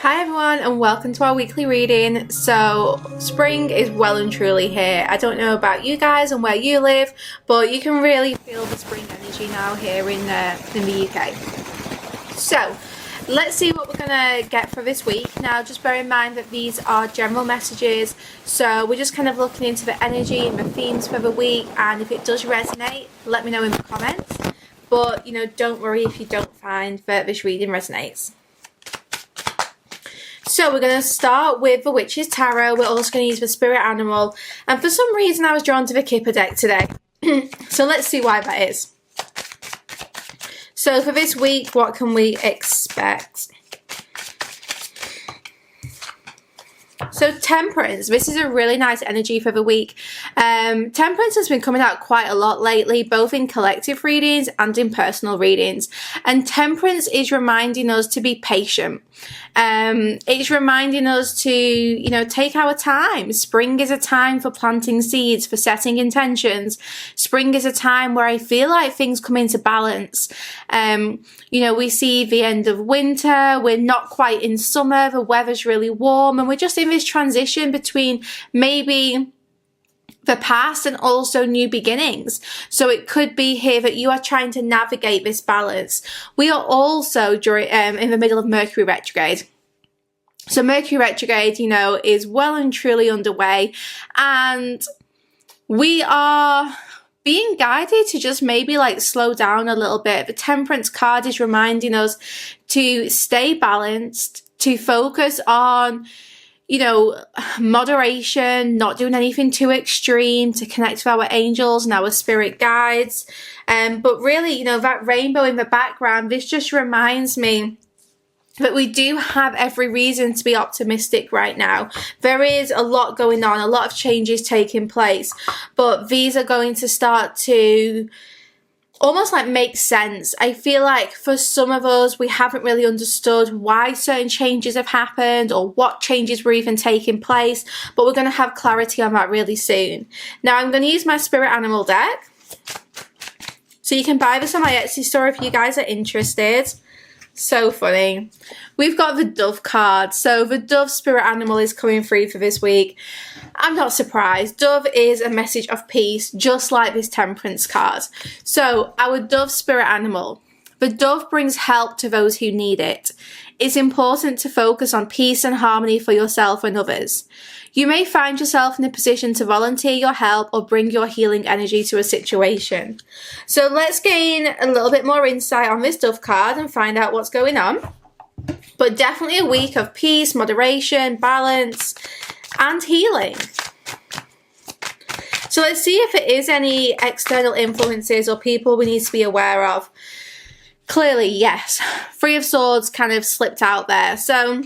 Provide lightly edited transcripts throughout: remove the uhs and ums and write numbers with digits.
Hi everyone and welcome to our weekly reading. So spring is well and truly here. I don't know about you guys and where you live, but you can really feel the spring energy now here in the UK. So let's see what we're gonna get for this week. Now just bear in mind that these are general messages, so we're just kind of looking into the energy and the themes for the week, and if it does resonate, let me know in the comments. But don't worry if you don't find that this reading resonates. So we're going to start with the Witch's Tarot. We're also going to use the Spirit Animal. And for some reason I was drawn to the Kipper deck today. So let's see why that is. So for this week, what can we expect? So Temperance, this is a really nice energy for the week. Temperance has been coming out quite a lot lately, both in collective readings and in personal readings. And Temperance is reminding us to be patient. It's reminding us to, take our time. Spring is a time for planting seeds, for setting intentions. Spring is a time where I feel like things come into balance. We see the end of winter. We're not quite in summer. The weather's really warm and we're just in this transition between maybe the past and also new beginnings. So it could be here that you are trying to navigate this balance. We are also in the middle of Mercury retrograde. So Mercury retrograde, is well and truly underway, and we are being guided to just maybe slow down a little bit. The Temperance card is reminding us to stay balanced, to focus on moderation, not doing anything too extreme, to connect with our angels and our spirit guides. But really, that rainbow in the background, this just reminds me that we do have every reason to be optimistic right now. There is a lot going on, a lot of changes taking place, but these are going to start to almost make sense. I feel like for some of us, we haven't really understood why certain changes have happened or what changes were even taking place, but we're going to have clarity on that really soon. Now I'm going to use my Spirit Animal deck. So you can buy this on my Etsy store if you guys are interested. So funny. We've got the Dove card. So the Dove Spirit Animal is coming through for this week. I'm not surprised. Dove is a message of peace, just like this Temperance card. So our Dove Spirit Animal. The dove brings help to those who need it. It's important to focus on peace and harmony for yourself and others. You may find yourself in a position to volunteer your help or bring your healing energy to a situation. So let's gain a little bit more insight on this Dove card and find out what's going on. But definitely a week of peace, moderation, balance, and healing. So let's see if it is any external influences or people we need to be aware of. Clearly, yes. Three of Swords kind of slipped out there. So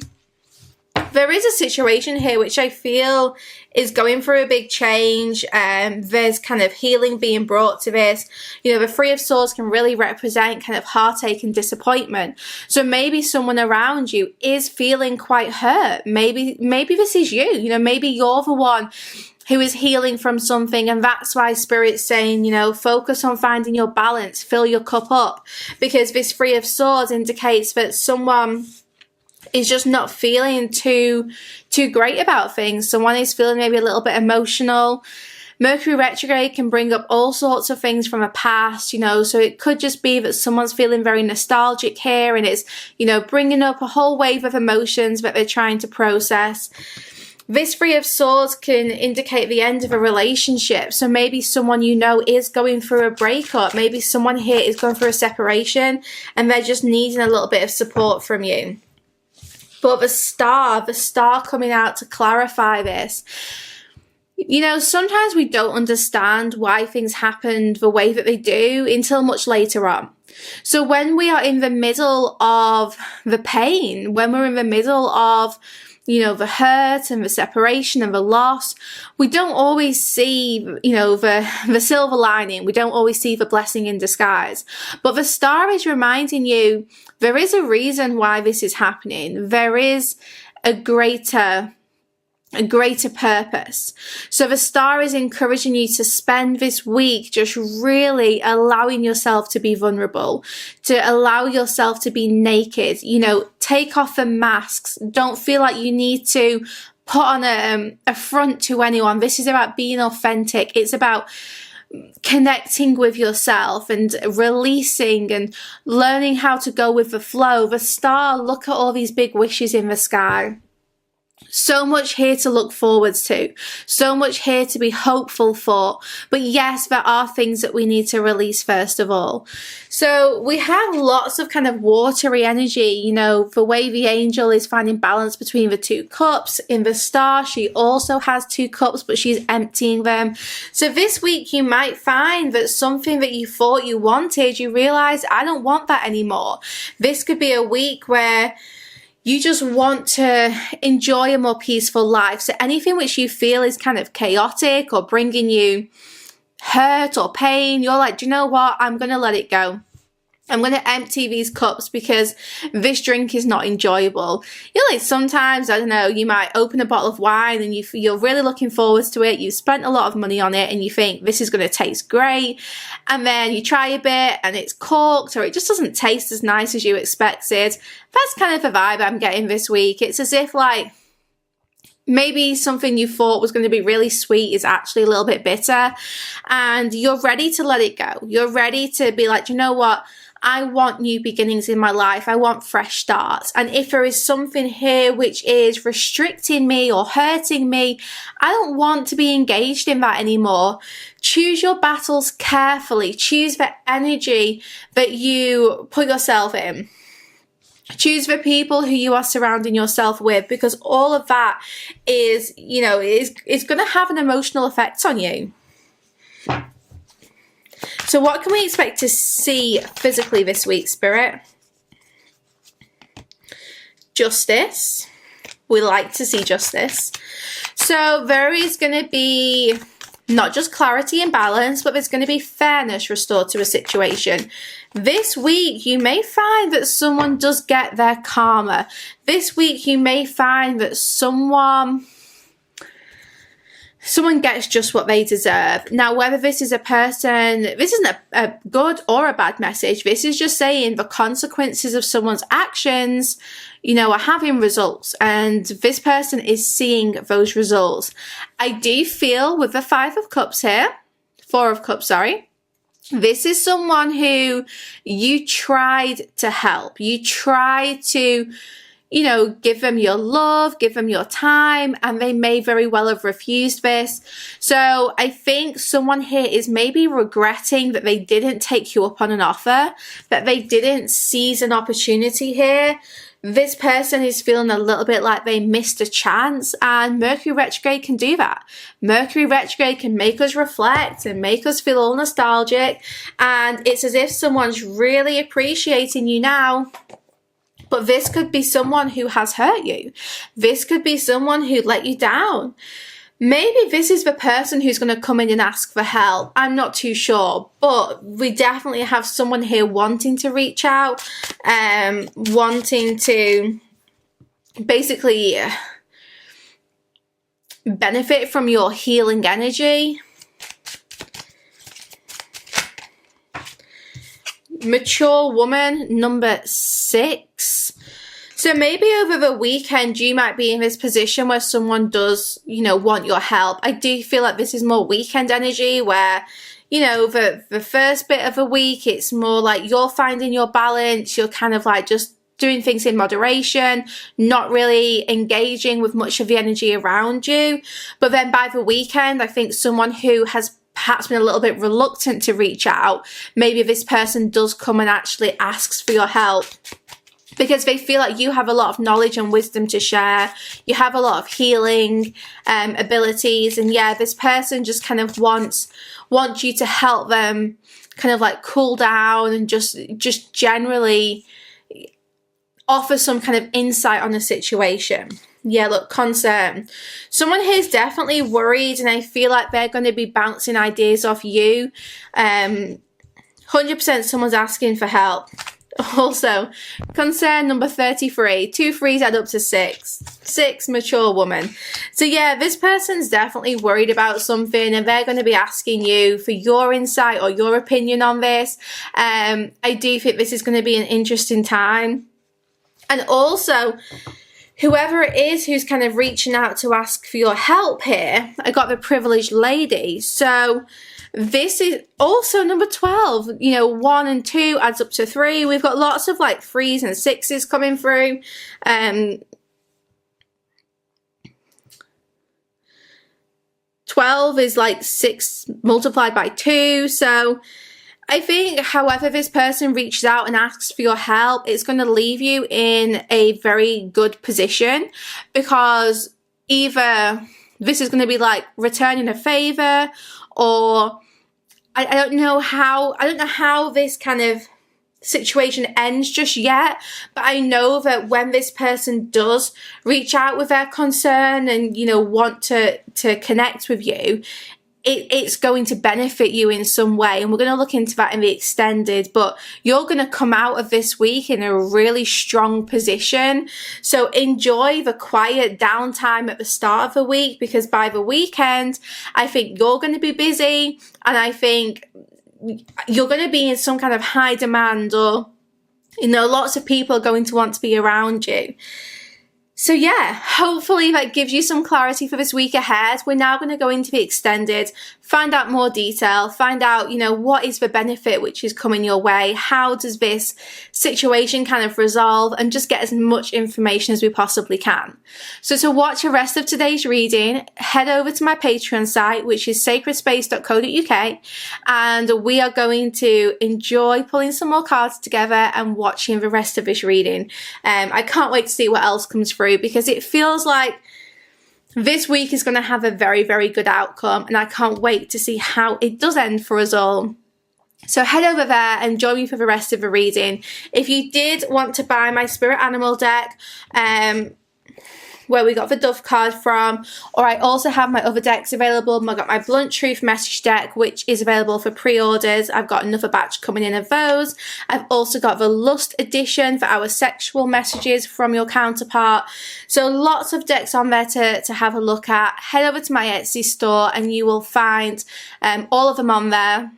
there is a situation here which I feel is going through a big change. There's kind of healing being brought to this. The Three of Swords can really represent kind of heartache and disappointment. So maybe someone around you is feeling quite hurt. Maybe this is you. Maybe you're the one who is healing from something, and that's why Spirit's saying, focus on finding your balance, fill your cup up, because this Three of Swords indicates that someone is just not feeling too great about things. Someone is feeling maybe a little bit emotional. Mercury retrograde can bring up all sorts of things from the past, so it could just be that someone's feeling very nostalgic here, and it's, bringing up a whole wave of emotions that they're trying to process. This Three of Swords can indicate the end of a relationship. So maybe someone is going through a breakup. Maybe someone here is going through a separation and they're just needing a little bit of support from you. But the star coming out to clarify this. Sometimes we don't understand why things happened the way that they do until much later on. So when we are in the middle of the pain, when we're in the middle of the hurt and the separation and the loss, we don't always see, the silver lining. We don't always see the blessing in disguise. But the star is reminding you there is a reason why this is happening. There is a greater a greater purpose. So the star is encouraging you to spend this week just really allowing yourself to be vulnerable, to allow yourself to be naked, you know, take off the masks. Don't feel like you need to put on a front to anyone. This is about being authentic. It's about connecting with yourself and releasing and learning how to go with the flow. The star, look at all these big wishes in the sky. So much here to look forwards to, so much here to be hopeful for. But yes, there are things that we need to release first of all. So we have lots of kind of watery energy, you know, the way the angel is finding balance between the two cups. In the star, she also has two cups, but she's emptying them. So this week you might find that something that you thought you wanted, you realize, I don't want that anymore. This could be a week where you just want to enjoy a more peaceful life. So anything which you feel is kind of chaotic or bringing you hurt or pain, you're like, do you know what? I'm going to let it go. I'm going to empty these cups because this drink is not enjoyable. You know, like sometimes, I don't know, you might open a bottle of wine and you're really looking forward to it. You've spent a lot of money on it and you think this is going to taste great. And then you try a bit and it's corked or it just doesn't taste as nice as you expected. That's kind of the vibe I'm getting this week. It's as if like maybe something you thought was going to be really sweet is actually a little bit bitter and you're ready to let it go. You're ready to be like, you know what? I want new beginnings in my life. I want fresh starts. And if there is something here which is restricting me or hurting me, I don't want to be engaged in that anymore. Choose your battles carefully. Choose the energy that you put yourself in. Choose the people who you are surrounding yourself with, because all of that is, you know, is going to have an emotional effect on you. So what can we expect to see physically this week, Spirit? Justice. We like to see justice. So there is going to be not just clarity and balance, but there's going to be fairness restored to a situation. This week, you may find that someone does get their karma. This week, you may find that someone gets just what they deserve. Now, whether this is a person, this isn't a good or a bad message. This is just saying the consequences of someone's actions, you know, are having results. And this person is seeing those results. I do feel with the Four of Cups, sorry. This is someone who you tried to help. You tried to, you know, give them your love, give them your time, and they may very well have refused this. So I think someone here is maybe regretting that they didn't take you up on an offer, that they didn't seize an opportunity here. This person is feeling a little bit like they missed a chance, and Mercury retrograde can do that. Mercury retrograde can make us reflect and make us feel all nostalgic, and it's as if someone's really appreciating you now. But this could be someone who has hurt you. This could be someone who let you down. Maybe this is the person who's going to come in and ask for help. I'm not too sure. But we definitely have someone here wanting to reach out, wanting to basically benefit from your healing energy. Mature woman, number 6. So maybe over the weekend, you might be in this position where someone does, you know, want your help. I do feel like this is more weekend energy where, you know, the first bit of the week, it's more like you're finding your balance. You're kind of like just doing things in moderation, not really engaging with much of the energy around you. But then by the weekend, I think someone who has perhaps been a little bit reluctant to reach out, maybe this person does come and actually asks for your help because they feel like you have a lot of knowledge and wisdom to share. You have a lot of healing abilities. And yeah, this person just kind of wants you to help them kind of like cool down and just generally offer some kind of insight on the situation. Yeah, look, concern. Someone here is definitely worried and I feel like they're going to be bouncing ideas off you. 100% someone's asking for help. Also, concern number 33, 2 threes add up to 6. 6, mature woman. So yeah, this person's definitely worried about something, and they're going to be asking you for your insight or your opinion on this. I do think this is going to be an interesting time. And also, whoever it is who's kind of reaching out to ask for your help here, I got the privileged lady. So this is also number 12. You know, 1 and 2 adds up to 3. We've got lots of like 3s and 6s coming through. 12 is like 6 multiplied by 2. So I think however this person reaches out and asks for your help, it's going to leave you in a very good position, because either this is going to be like returning a favor, or I don't know how this kind of situation ends just yet, but I know that when this person does reach out with their concern and, you know, want to connect with you, it's going to benefit you in some way. And we're going to look into that in the extended, but you're going to come out of this week in a really strong position. So enjoy the quiet downtime at the start of the week, because by the weekend, I think you're going to be busy, and I think you're going to be in some kind of high demand, or, you know, lots of people are going to want to be around you. So yeah, hopefully that gives you some clarity for this week ahead. We're now going to go into the extended, find out more detail, find out, you know, what is the benefit which is coming your way, how does this situation kind of resolve, and just get as much information as we possibly can. So to watch the rest of today's reading, head over to my Patreon site, which is sacredspace.co.uk, and we are going to enjoy pulling some more cards together and watching the rest of this reading. I can't wait to see what else comes through, because it feels like this week is going to have a very, very good outcome, and I can't wait to see how it does end for us all. So head over there and join me for the rest of the reading. If you did want to buy my spirit animal deck, where we got the Dove card from, or I also have my other decks available. I've got my Blunt Truth message deck, which is available for pre-orders. I've got another batch coming in of those. I've also got the Lust edition for our sexual messages from your counterpart. So lots of decks on there to have a look at. Head over to my Etsy store and you will find all of them on there.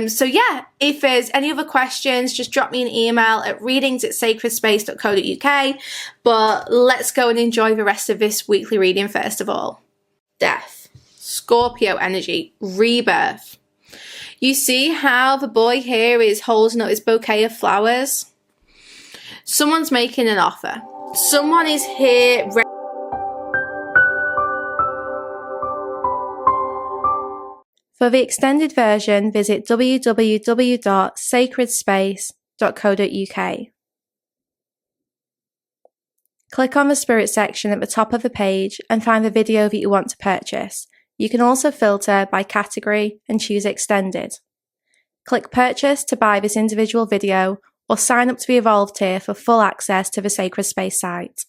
So yeah, if there's any other questions, just drop me an email at readings@sacredspace.co.uk. But let's go and enjoy the rest of this weekly reading first of all. Death, Scorpio energy, rebirth. You see how the boy here is holding up his bouquet of flowers? Someone's making an offer. Someone is here ready. For the extended version, visit www.sacredspace.co.uk. Click on the Spirit section at the top of the page and find the video that you want to purchase. You can also filter by category and choose Extended. Click Purchase to buy this individual video, or sign up to the Evolved tier for full access to the Sacred Space site.